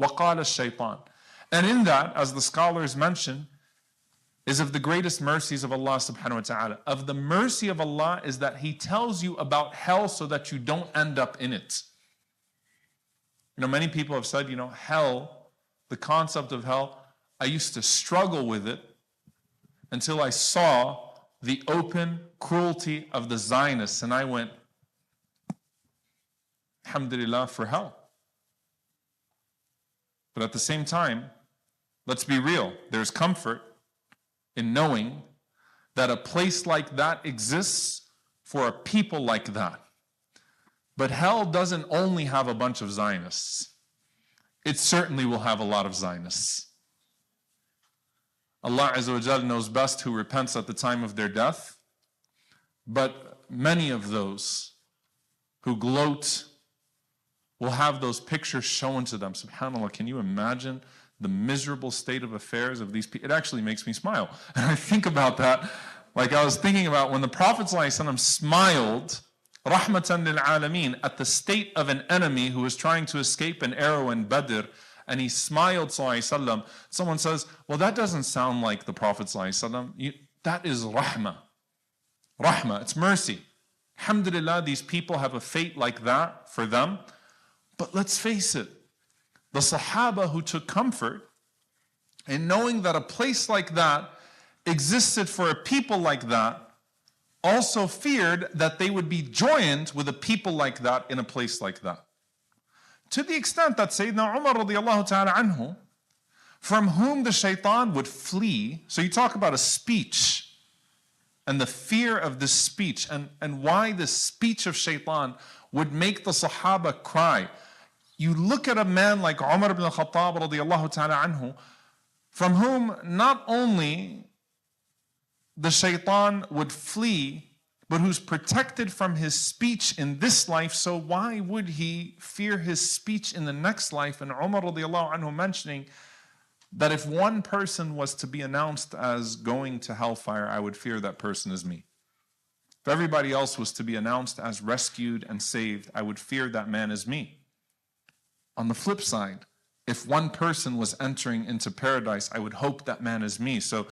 وَقَالَ الشَّيْطَانِ. And in that, as the scholars mention, is of the greatest mercies of Allah subhanahu wa ta'ala. Of the mercy of Allah is that He tells you about hell so that you don't end up in it. Many people have said, hell, the concept of hell, I used to struggle with it until I saw the open cruelty of the Zionists, and I went, alhamdulillah for hell. But at the same time, let's be real, there's comfort in knowing that a place like that exists for a people like that. But hell doesn't only have a bunch of Zionists. It certainly will have a lot of Zionists. Allah Azza wa Jal knows best who repents at the time of their death, but many of those who gloat will have those pictures shown to them. SubhanAllah, can you imagine the miserable state of affairs of these people? It actually makes me smile. And I think about that, like I was thinking about when the Prophet ﷺ smiled, rahmatan lil alameen, at the state of an enemy who was trying to escape an arrow in Badr, and he smiled, ﷺ. Someone says, well, that doesn't sound like the Prophet ﷺ. That is rahmah. Rahmah, it's mercy. Alhamdulillah, these people have a fate like that for them. But let's face it, the Sahaba who took comfort in knowing that a place like that existed for a people like that also feared that they would be joined with a people like that in a place like that. To the extent that Sayyidina Umar radiallahu ta'ala anhu, from whom the shaitan would flee, so you talk about a speech and the fear of this speech and why the speech of shaitan would make the Sahaba cry. You look at a man like Umar ibn al-Khattab radiallahu ta'ala anhu, from whom not only the shaitan would flee, but who's protected from his speech in this life, so why would he fear his speech in the next life? And Umar radiallahu anhu mentioning that if one person was to be announced as going to hellfire, I would fear that person is me. If everybody else was to be announced as rescued and saved, I would fear that man is me. On the flip side, if one person was entering into paradise, I would hope that man is me. So